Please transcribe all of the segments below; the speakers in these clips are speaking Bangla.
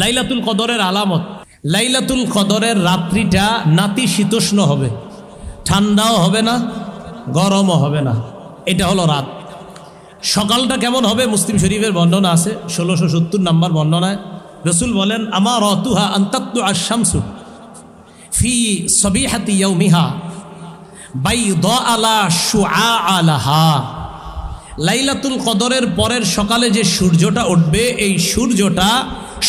লাইলাতুল কদরের আলামত, লাইলাতুল কদরের রাত্রিটা নাতিশীতোষ্ণ হবে, ঠান্ডাও হবে না, গরমও হবে না। এটা হলো রাত। সকালটা কেমন হবে? মুসলিম শরীফের বর্ণনা আছে, 1670 নম্বর বর্ণনায় রসুল বলেন, আমার রতুহা আন্তাত্তু আশ-শামসু ফি সবিহাতি ইয়াউমিহা বাইদা আলা শুআ আলাহা। লাইলাতুল কদরের পরের সকালে যে সূর্যটা উঠবে, এই সূর্যটা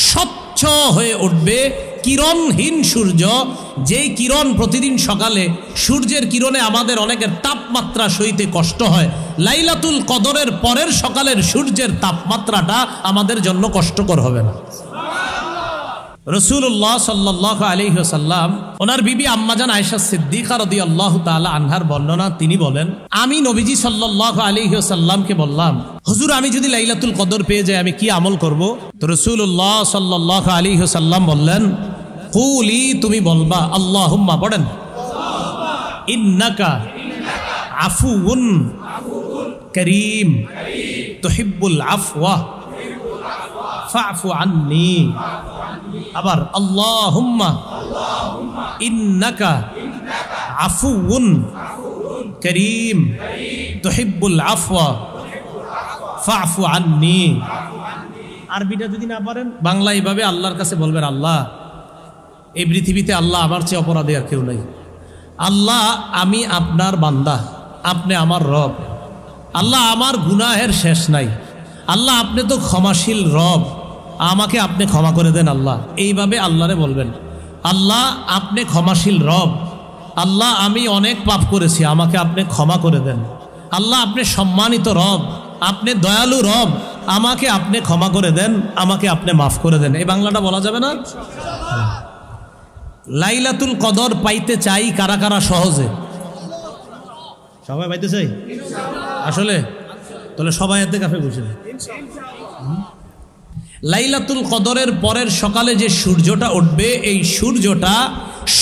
স্বচ্ছ হয়ে উঠবে, কিরণহীন সূর্য। যেই কিরণ প্রতিদিন সকালে সূর্যের কিরণে আমাদের অনেকের তাপমাত্রা সইতে কষ্ট হয়, লাইলাতুল কদরের পরের সকালের সূর্যের তাপমাত্রাটা আমাদের জন্য কষ্টকর হবে না। রাসূলুল্লাহ সাল্লাল্লাহু আলাইহি ওয়াসাল্লাম, ওনার বিবি আম্মাজান আয়েশা সিদ্দিকা রাদিয়াল্লাহু তাআলা আনহার বর্ণনা, তিনি বলেন, আমি নবীজি সাল্লাল্লাহু আলাইহি ওয়াসাল্লামকে বললাম, হুজুর আমি যদি লাইলাতুল কদর পেয়ে যাই আমি কি আমল করব? তো রাসূলুল্লাহ সাল্লাল্লাহু আলাইহি ওয়াসাল্লাম বললেন, কুলি, তুমি বলবা, আল্লাহুম্মা, পড়েন, ইন্নাকা আফুউন কারীম তুহিব্বুল আফওয়া ফাফু আন্নী। আবার আল্লাহুম্মা ইন্নাকা আফুউন কারীম তুহিব্বুল আফওয়া ফাফু আন্নী। আরবিটা যদি না পারেন, বাংলা এইভাবে আল্লাহর কাছে বলবেন, আল্লাহ, এই পৃথিবীতে আল্লাহ আমার চেয়ে অপরাধী আর কেউ নাই। আল্লাহ, আমি আপনার বান্দা, আপনি আমার রব। আল্লাহ, আমার গুনাহের শেষ নাই। আল্লাহ, আপনি তো ক্ষমাশীল রব, আমাকে আপনি ক্ষমা করে দেন। আল্লাহ, এইভাবে আল্লাহরে বলবেন, আল্লাহ, আপনি ক্ষমাশীল রব। আল্লাহ, আমি অনেক পাপ করেছি, আমাকে আপনি ক্ষমা করে দেন। আল্লাহ, আপনি সম্মানিত রব, আপনি দয়ালু রব, আমাকে আপনি ক্ষমা করে দেন, আমাকে আপনি মাফ করে দেন। এই বাংলাটা বলা যাবে না? লাইলাতুল কদর পাইতে চাই কারা কারা? সহজে সবাই পাইতে চাই আসলে? তাহলে সবাই এতে কাফে বসে। লাইলাতুল কদরের পরের সকালে যে সূর্যটা উঠবে, এই সূর্যটা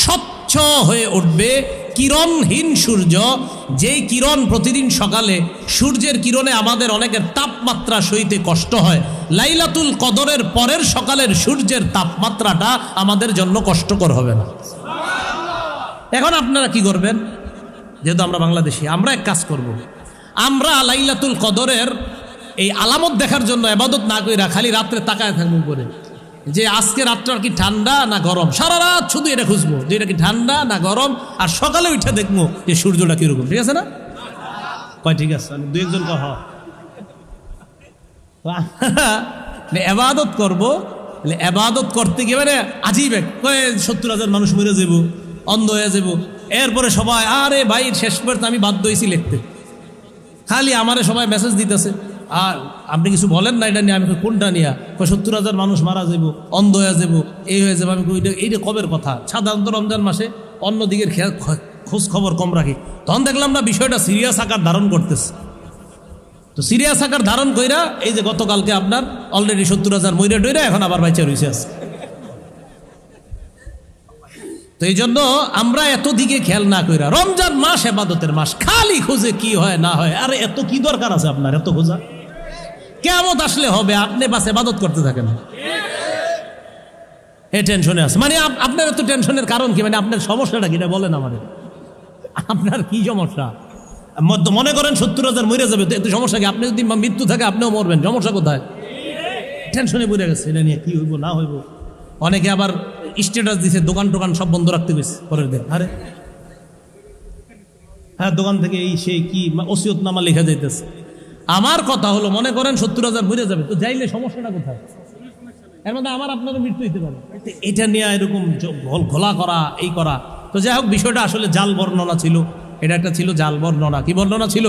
স্বচ্ছ হয়ে উঠবে, কিরণহীন সূর্য। যেই কিরণ প্রতিদিন সকালে সূর্যের কিরণে আমাদের অনেকের তাপমাত্রা সইতে কষ্ট হয়, লাইলাতুল কদরের পরের সকালের সূর্যের তাপমাত্রাটা আমাদের জন্য কষ্টকর হবে না। এখন আপনারা কি করবেন? যেহেতু আমরা বাংলাদেশি, আমরা এক কাজ করব, আমরা লাইলাতুল কদরের এই আলামত দেখার জন্য ইবাদত না কইরা খালি রাত্রে তাকায় থাকবো করে, যে আজকে রাতটা কি ঠান্ডা না গরম। সারা রাত শুধু এটা খুঁজবো যে এটা কি ঠান্ডা না গরম, আর সকালে উঠে দেখবো যে সূর্যটা কিরকম। ঠিক আছে না? কয় ঠিক আছে, দু একজন কহ এবাদত করবো। এবাদত করতে গিয়ে মানে আজীব 70,000 মানুষ মরে যাবো, অন্ধ হয়ে যাবো। এরপরে সবাই, আরে ভাই শেষ পর্যন্ত আমি বাধ্য হয়েছি লিখতে, খালি আমারে সবাই মেসেজ দিতেছে, আর আপনি কিছু বলেন না এটা নিয়ে। আমি কোনটা নিয়ে? 70,000 মানুষ মারা যাবো, অন্ধ হয়ে যাবো, এই হয়ে যাবো। আমি এইটা কবের কথা? সাধারণত রমজান মাসে অন্যদিকের খোঁজ খবর কম রাখি। তখন দেখলাম না বিষয়টা সিরিয়াস আকার ধারণ করতেছে। তো সিরিয়াস আকার ধারণ কইরা এই যে গতকালকে আপনার অলরেডি 70,000 মইরা টইরা এখন আবার বাইচা রয়েছে আছে। তো এই জন্য আমরা এত দিকে খেয়াল না কইরা, রমজান মাস ইবাদতের মাস, খালি খোঁজে কি হয় না হয়। আরে এত কি দরকার আছে আপনার এত খোঁজা? কিয়ামত আসলে হবে, আপনি বাস ইবাদত করতে থাকেন। এই টেনশনে আছে মানে আপনার এত টেনশনের কারণ কি? মানে আপনার সমস্যাটা কি বলেন আমাদের, আপনার কি সমস্যা? মনে করেন 70,000 মরে যাবে, তো এত সমস্যা কি? আপনি যদি মৃত্যু থাকে আপনিও মরবেন, সমস্যা কোথায়? টেনশনে পড়ে গেছে, এটা নিয়ে কি হইব না হইব। অনেকে আবার স্ট্যাটাস দিছে দোকান টোকান সব বন্ধ রাখতে গেছে পরের দিন। আরে হ্যাঁ, দোকান থেকে এই সেই কি ওসিয়তনামা লেখা যাইতেছে। আমার কথা হলো, মনে করেন 70,000 মরে যাবে, তো যাইলে সমস্যাটা কোথায়? এর মধ্যে আমার আপনারও মৃত্যু হইতে পারে। এটা নিয়ে এরকম ঘোলা করা, এই করা। তো যাই হোক, বিষয়টা আসলে জাল বর্ণনা ছিল। এটা একটা ছিল জাল বর্ণনা। কি বর্ণনা ছিল?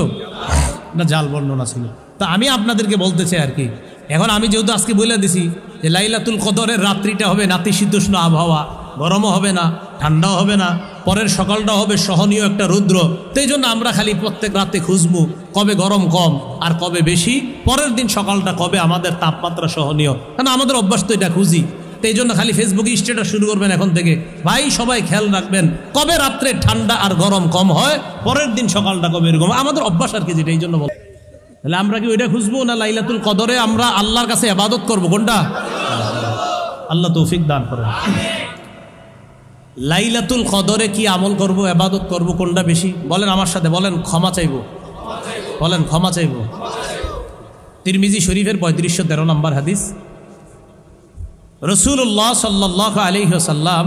না, জাল বর্ণনা ছিল। তা আমি আপনাদেরকে বলতে চাই আর কি, এখন আমি যেহেতু আজকে বলে দিছি যে লাইলাতুল কদরের রাত্রিটা হবে নাতিশীতোষ্ণ আবহাওয়া, গরমও হবে না, ঠান্ডাও হবে না, পরের সকালটা হবে সহনীয় একটা রৌদ্র। তো এই জন্য আমরা খালি প্রত্যেক রাতে খুঁজবো কবে গরম কম আর কবে বেশি, পরের দিন সকালটা কবে আমাদের তাপমাত্রা সহনীয়। কারণ আমাদের অভ্যাস তো এটা খুঁজি। তো এই জন্য খালি ফেসবুকে স্ট্যাটাস শুরু করবেন এখন থেকে, ভাই সবাই খেয়াল রাখবেন কবে রাত্রে ঠান্ডা আর গরম কম হয়, পরের দিন সকালটা কবে এরকম। আমাদের অভ্যাস আর কি, যেটা এই জন্য বল। তাহলে আমরা কি ওইটা খুঁজবো না লাইলাতুল কদরে আমরা আল্লাহর কাছে ইবাদত করবো? কোনটা? আল্লাহ তৌফিক দান করেন। লাইলাতুল কদরে কি আমল করব, ইবাদত করব, কোনটা বেশি? বলেন আমার সাথে, বলেন ক্ষমা চাইব, বলেন ক্ষমা চাইব। তিরমিজি শরীফের 3513 নম্বর হাদিস। রাসূলুল্লাহ সাল্লাল্লাহু আলাইহি ওয়াসাল্লাম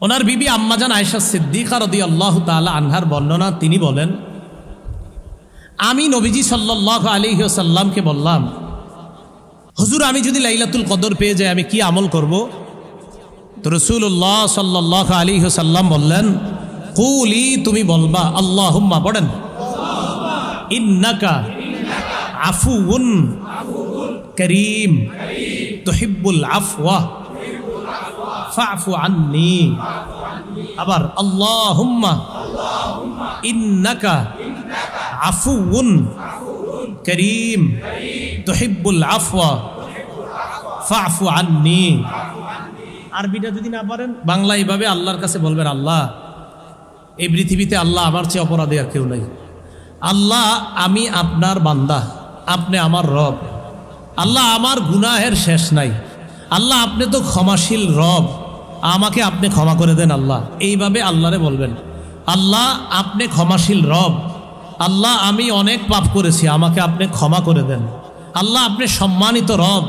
ওনার বিবি আম্মাজান আয়েশা সিদ্দিকা রাদিয়াল্লাহু তাআলা আনহার বর্ণনা, তিনি বলেন, আমি নবীজি সাল্লাল্লাহু আলাইহি ওয়াসাল্লামকে বললাম, হুজুর আমি যদি লাইলাতুল কদর পেয়ে যাই আমি কি আমল করব? তো রাসূলুল্লাহ সাল্লাল্লাহু আলাইহি ওয়াসাল্লাম বললেন, কুলি, তুমি বলবা আল্লাহুম্মা, পড়েন, ইন্নাকা আফুউন কারীম তুহিব্বুল আফওয়া ফাফু আন্নি। আবার আল্লাহুম্মা ইন্নাকা আফুউন কারীম তুহিব্বুল আফওয়া ফাফু আন্নি। আরবিটা যদি না পারেন বাংলা এইভাবে আল্লাহর কাছে বলবেন, আল্লাহ এই পৃথিবীতে আল্লাহ আমার চেয়ে অপরাধী আর কেউ নাই। আল্লাহ আমি আপনার বান্দা, আপনি আমার রব। আল্লাহ আমার গুনাহের শেষ নাই। আল্লাহ আপনি তো ক্ষমাশীল রব, আমাকে আপনি ক্ষমা করে দেন। আল্লাহ এইভাবে আল্লাহরে বলবেন, আল্লাহ আপনি ক্ষমাশীল রব, আল্লাহ আমি অনেক পাপ করেছি, আমাকে আপনি ক্ষমা করে দেন। আল্লাহ আপনি সম্মানিত রব,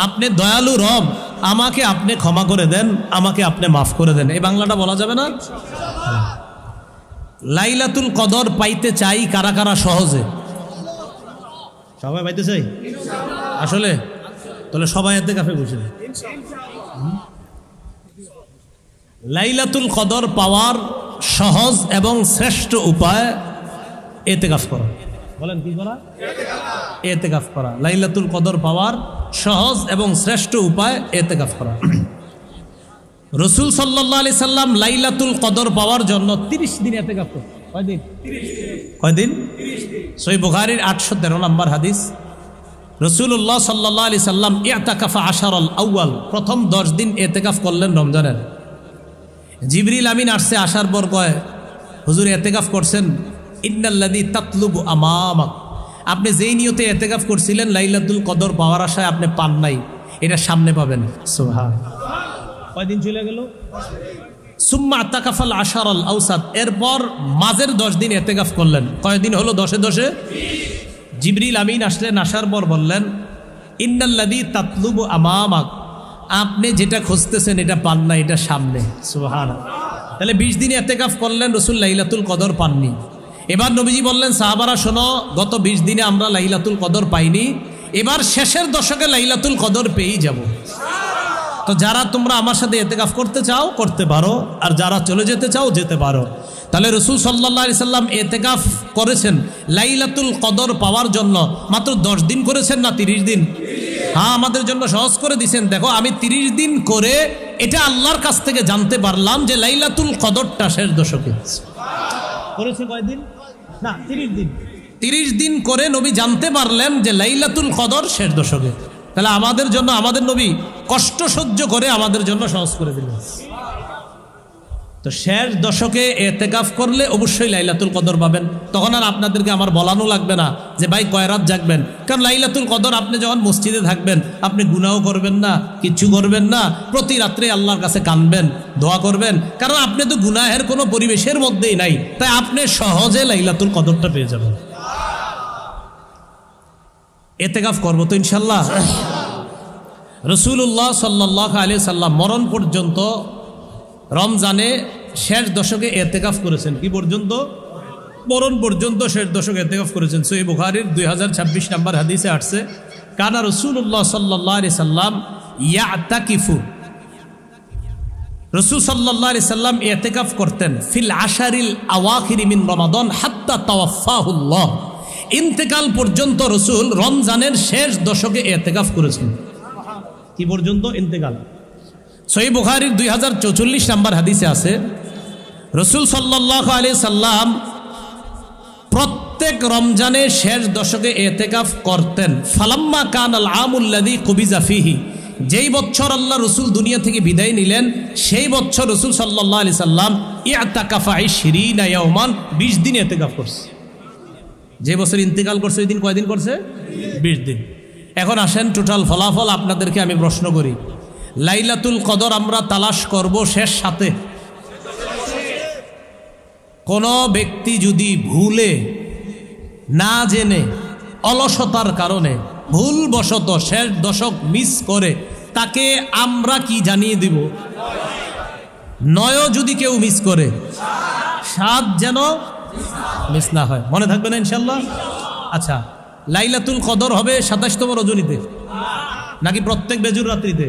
আপনি দয়ালু রব, আমাকে আপনি ক্ষমা করে দেন, আমাকে আপনি মাফ করে দেন। এই বাংলাটা বলা যাবে না? লাইলাতুল কদর পাইতে চাই কারা কারা সহজে? সবাই পাইতে চাই আসলে? তাহলে সবাই ইতিকাফে বসে। লাইলাতুল কদর পাওয়ার সহজ এবং শ্রেষ্ঠ উপায় ইতিকাফ করা। বলেন কি করা? ইতিকাফ করা। লাইলাতুল কদর পাওয়ার সহজ এবং শ্রেষ্ঠ উপায় ইতিকাফ করা। রাসূল সাল্লাল্লাহু আলাইহি সাল্লাম লাইলাতুল কদর পাওয়ার জন্য 30 দিন ইতিকাফ করেন। কয়দিন? কয়দিন? সহিহ বুখারীর 813 নম্বর হাদিস। রাসূলুল্লাহ সাল্লাল্লাহু আলাইহি সাল্লাম ইতাকাফা আশারাল আউয়াল, প্রথম 10 দিন ইতিকাফ করলেন রমজানের। জিবরিল আমিন আসছে, আসার পর কয়, হুজুর ইতিকাফ করছেন, ইন্নাল্লাযী তাতলুবু আমামাক, আপনি যেই নিয়তে ইতিকাফ করছিলেন লাইলাতুল কদর পাওয়ার আশায় আপনি পান নাই, এটা সামনে পাবেন। সুবহানাল্লাহ। কয়দিন চলে গেল? সুম্মা আতাকাফাল আশারাল আওসাত, এরপর মাঝের 10 দিন ইতিকাফ করলেন। কয়দিন হলো? 10-এ জিবরিল আমিন আসলেন, আসার পর বললেন, ইন্নাল্লাযী তাতলুবু আমামাক, আপনি যেটা খুঁজতেছেন এটা পান না, এটা সামনে। সুবহানাল্লাহ। তাহলে 20 দিন ইতিকাফ করলেন, রাসূল লাইলাতুল কদর পাননি। এবার নবীজি বললেন, সাহাবারা শোনো, গত 20 দিনে আমরা লাইলাতুল কদর পাইনি, এবার শেষের দশকে লাইলাতুল কদর পেয়েই যাব। তো যারা তোমরা আমার সাথে ইতিকাফ করতে চাও করতে পারো, আর যারা চলে যেতে চাও যেতে পারো। তাহলে রাসূল সাল্লাল্লাহু আলাইহি সাল্লাম ইতিকাফ করেছেন লাইলাতুল কদর পাওয়ার জন্য। মাত্র 10 দিন করেছেন না 30 দিন? হ্যাঁ, আমাদের জন্য সহজ করে দিয়েছেন। দেখো, আমি 30 দিন করে এটা আল্লাহর কাছ থেকে জানতে পারলাম যে লাইলাতুল কদরটা শেষ দশকে করেছে। কয়দিন? না, 30 দিন। 30 দিন করে নবী জানতে পারলেন যে লাইলাতুল কদর শেষ দশকে। তাহলে আমাদের জন্য আমাদের নবী কষ্ট সহ্য করে আমাদের জন্য সহজ করে দিলেন। তো শেষ দশকে ইতিকাফ করলে অবশ্যই লাইলাতুল কদর পাবেন। তখন আর আপনাদেরকে আমার বলানো লাগবে না যে ভাই কয় রাত জাগবেন, কারণ লাইলাতুল কদর আপনি যখন মসজিদে থাকবেন আপনি গুনাহও করবেন না, কিচ্ছু করবেন না, প্রতি রাত্রে আল্লাহর কাছে কাঁদবেন, দোয়া করবেন, কারণ আপনি তো গুনাহের কোনো পরিবেশের মধ্যেই নাই, তাই আপনি সহজে লাইলাতুল কদরটা পেয়ে যাবেন। ইতিকাফ করবো তো ইনশাল্লাহ। রাসূলুল্লাহ সাল্লাল্লাহু আলাইহি সাল্লাম মরণ পর্যন্ত রমজানে শেষ দশকে ইতিকাফ করেছেন। কি পর্যন্ত? মরণ পর্যন্ত শেষ দশকে ইতিকাফ করেছেন। সহিহ বুখারীর 2026 নম্বর হাদিসে আসছে, কানা রাসূলুল্লাহ সাল্লাল্লাহু আলাইহি সাল্লাম ইয়াতাকিফু, রাসূল সাল্লাল্লাহু আলাইহি সাল্লাম ইতিকাফ করতেন ফিল আশারিল আওয়াখির মিন রমাদান হাত্তা তাওয়াফাহুল্লাহ, ইন্তেকাল পর্যন্ত রাসূল রমজানের শেষ দশকে ইতিকাফ করেছেন। কি পর্যন্ত? ইন্তেকাল। সহিহ বুখারীর 2044 নম্বর হাদিসে আছে, রাসূল সাল্লাল্লাহু আলাইহি সাল্লাম প্রত্যেক রমজানে শেষ দশকে ইতিকাফ করতেন। ফালাম্মা কানাল আমুল্লাযী কুবিজা ফিহি, যেই বছর আল্লাহ রাসূল দুনিয়া থেকে বিদায় নিলেন সেই বছর রাসূল সাল্লাল্লাহু আলাইহি সাল্লাম ইআতাকাফা 20 ইয়াওমান, 20 দিন ইতিকাফ করছে। যে বছর ইন্তেকাল করছে ওই দিন কয়দিন করছে? 20 দিন। এখন আসেন টোটাল ফলাফল আপনাদেরকে আমি প্রশ্ন করি, লাইলাতুল কদর আমরা তালাশ করব শেষ সাথে। কোনো ব্যক্তি যদি ভুলে না জেনে অলসতার কারণে ভুলবশত শেষ দশক মিস করে, তাকে আমরা কি জানিয়ে দিব? 9 যদি কেউ মিস করে, 7 যেন মিস না হয়। মনে থাকবে না ইনশাল্লাহ? আচ্ছা, লাইলাতুল কদর হবে 27তম রজনীতে নাকি প্রত্যেক বেজুর রাত্রিতে?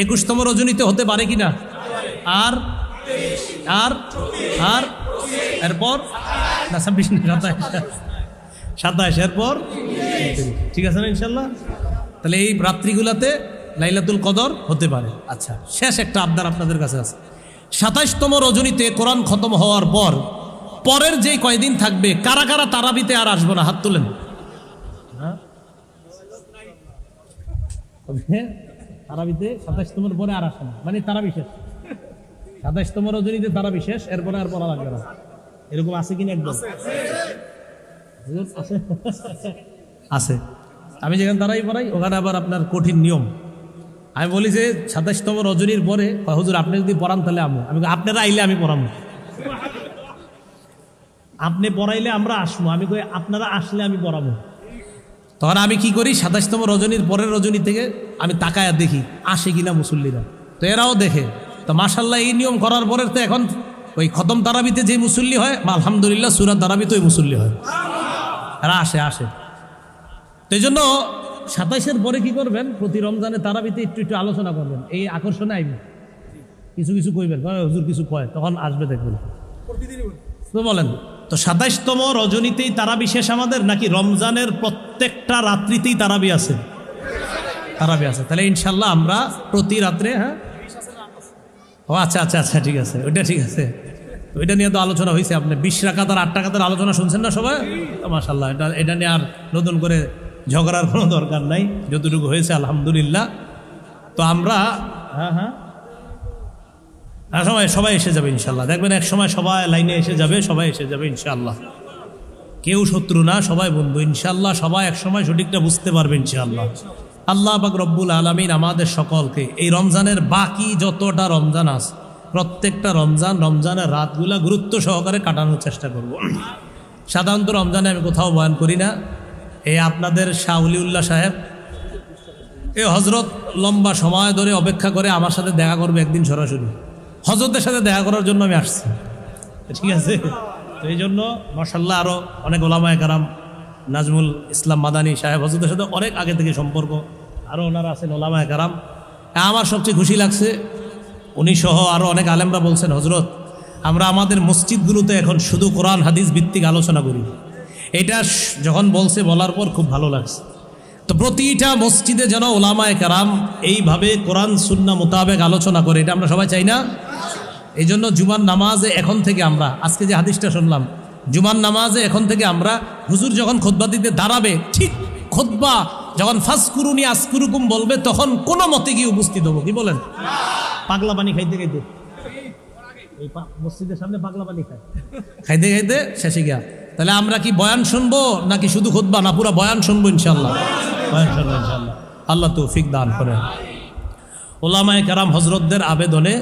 21তম রজনীতে হতে পারে কিনা? আর আর আর এরপর না 26 না 27 এরপর, ঠিক আছে না ইনশাল্লাহ? তাহলে এই রাত্রিগুলাতে লাইলাতুল কদর হতে পারে। আচ্ছা, শেষ একটা আবদার আপনাদের কাছে আছে, 27তম রজনীতে কোরআন খতম হওয়ার পর পরের যে কয়দিন থাকবে, কারা কারা তারাবিতে আর আসবো না? হাত তুলেন। তারাবিতে 27তমের পরে আর আসে না, মানে তারা বিশেষ 27তম রজনীতে তারা বিশেষ, এরপরে আর পড়া লাগবে না। এরকম আছে কিনা? একদম আছে। আমি যেখানে তারাই পড়াই ওখানে আবার আপনার কঠিন নিয়ম। আমি বলি যে 27তম রজনীর পরে, হুজুর আপনি যদি পড়ান তাহলে আমি আপনারা আইলে আমি পড়াবো, আপনি পড়াইলে আমরা আসবো, আমি কই আপনারা আসলে আমি পড়াবো। তখন আমি কি করি, 27তম রজনীর পরের রজনী থেকে আমি তাকায়া দেখি আসে কিনা মুসল্লিরা, তো এরাও দেখে। তো মাশাল্লাহ এই নিয়ম করার পরে তো এখন ওই খতম তারাবিতে যে মুসল্লি হয়, আলহামদুলিল্লাহ সূরা তারাবিতে ওই মুসল্লি হয়, এরা আসে। তো এই জন্য 27-এর পরে কি করবেন, প্রতি রমজানে তারাবিতে একটু একটু আলোচনা করবেন, এই আকর্ষণে আইবে, কিছু কিছু কইবেন, হুজুর কিছু কয়, তখন আসবে দেখবেন। তো বলেন তো 27তম রজনীতেই তারাবি শেষ আমাদের, নাকি রমজানের প্রত্যেকটা রাত্রিতেই তারাবি আছে? তারাবি আছে। তাহলে ইনশাল্লাহ আমরা প্রতি রাত্রে, হ্যাঁ ও আচ্ছা আচ্ছা আচ্ছা, ঠিক আছে, ওইটা ঠিক আছে। ওইটা নিয়ে তো আলোচনা হয়েছে, আপনি 20 রাকাত আর 8 রাকাতের আলোচনা শুনছেন না সবাই? মাশাআল্লাহ, এটা নিয়ে আর নতুন করে ঝগড়ার কোনো দরকার নাই, যতটুকু হয়েছে আলহামদুলিল্লাহ। তো আমরা সবাই এসে যাবে ইনশাল্লাহ, দেখবেন এক সময় সবাই লাইনে এসে যাবে, সবাই এসে যাবে ইনশাল্লাহ। কেউ শত্রু না, সবাই বন্ধু ইনশাল্লাহ। সবাই এক সময় সঠিকটা বুঝতে পারবে ইনশাল্লাহ। আল্লাহ পাক রব্বুল আলামিন আমাদের সকলকে এই রমজানের বাকি যতটা রমজান আছে, প্রত্যেকটা রমজানের রাতগুলা গুরুত্ব সহকারে কাটানোর চেষ্টা করব। সাধারণত রমজানে আমি কোথাও বয়ান করি না। এই আপনাদের শাহ ওলিউল্লাহ সাহেব, এই হজরত লম্বা সময় ধরে অপেক্ষা করে আমার সাথে দেখা করবে একদিন সরাসরি। হজরতের সাথে দেখা করার জন্য আমি আসছি, ঠিক আছে? তো এই জন্য মাশাআল্লাহ আরও অনেক ওলামায়ে কেরাম, নাজমুল ইসলাম মাদানী সাহেব হজরতের সাথে অনেক আগে থেকে সম্পর্ক, আরও ওনারা আছেন ওলামায়ে কেরাম। আমার সবচেয়ে খুশি লাগছে, উনি সহ আরও অনেক আলেমরা বলছেন, হজরত আমরা আমাদের মসজিদগুলোতে এখন শুধু কোরআন হাদিস ভিত্তিক আলোচনা করি। এটা যখন বলার পর খুব ভালো লাগছে। তো প্রতিটা মসজিদে যেন ওলামায়ে কেরাম এইভাবে কোরআন সুন্নাহ মোতাবেক আলোচনা করে, এটা আমরা সবাই চাই না? এই জন্য জুমার নামাজে এখন থেকে আমরা, আজকে যে হাদিসটা শুনলাম, জুমার নামাজে এখন থেকে আমরা হুজুর যখন খুতবা দিতে দাঁড়াবে, ঠিক খুতবা যখন ফাসকুরুনি আসকুরুকুম বলবে, তখন কোনো মতে গিয়ে উপস্থিত হবো। কি বলেন? পাগলা পানি খাইতে খাইতে, এই মসজিদের সামনে পাগলা পানি খাইতে খাইতে শেষে গিয়া, তাহলে আমরা কি বয়ান শুনবো নাকি শুধু খুতবা? না, পুরা বয়ান শুনবো ইনশাল্লাহ, বয়ান শুনবো ইনশাল্লাহ। আল্লাহ তৌফিক দান করেন। ওলামায়ে কেরাম হজরতদের আবেদনে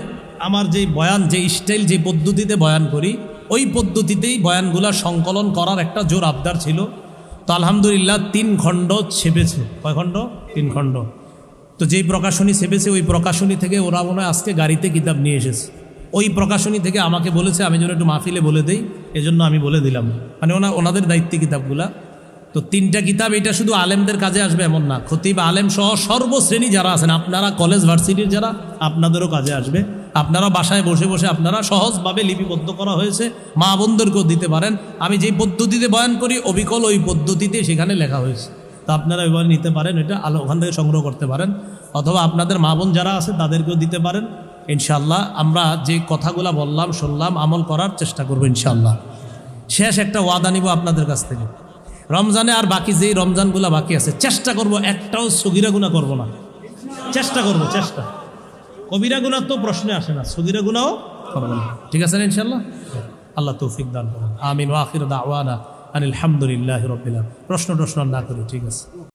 আমার যে বয়ান, যে স্টাইল, যে পদ্ধতিতে বয়ান করি, ওই পদ্ধতিতেই বয়ানগুলা সংকলন করার একটা জোর আবদার ছিল। তো আলহামদুলিল্লাহ 3 খণ্ড ছেপেছে। কয় খণ্ড? 3 খণ্ড। তো যেই প্রকাশনী ছেপেছে, ওই প্রকাশনী থেকে ওরা মনে হয় আজকে গাড়িতে কিতাব নিয়ে এসেছে। ওই প্রকাশনী থেকে আমাকে বলেছে আমি যেন একটু মাহফিলে বলে দেই, এজন্য আমি বলে দিলাম। মানে ওনাদের দায়িত্বে কিতাবগুলা। তো 3টা কিতাব, এটা শুধু আলেমদের কাজে আসবে এমন না, খতিব আলেম সহ সর্বশ্রেণী যারা আছেন, আপনারা কলেজ ভার্সিটির যারা, আপনাদেরও কাজে আসবে। আপনারা বাসায় বসে বসে আপনারা সহজভাবে লিপিবদ্ধ করা হয়েছে, মা বোনদেরকেও দিতে পারেন। আমি যেই পদ্ধতিতে বয়ান করি অবিকল ওই পদ্ধতিতে সেখানে লেখা হয়েছে। তো আপনারা এবার নিতে পারেন, এটা ওখান থেকে সংগ্রহ করতে পারেন, অথবা আপনাদের মা বোন যারা আছে তাদেরকেও দিতে পারেন। ইনশাআল্লাহ আমরা যে কথাগুলো বললাম, শুনলাম, আমল করার চেষ্টা করবো ইনশাআল্লাহ। শেষ একটা ওয়াদা নিব আপনাদের কাছ থেকে, রমজানে আর বাকি যেই রমজানগুলো বাকি আছে, চেষ্টা করব একটাও সগীরা গুনাহ করব না। চেষ্টা করব, চেষ্টা। কবিরা গুনাহ তো প্রশ্নে আসে না, সগীরা গুনাহও করব না। ঠিক আছে না ইনশাআল্লাহ? আল্লাহ তৌফিক দান করুন। আমিন। ওয়া আখিরু দাওয়ানা আনিল হামদুলিল্লাহি রাব্বিল আলামিন। প্রশ্ন না করি, ঠিক আছে?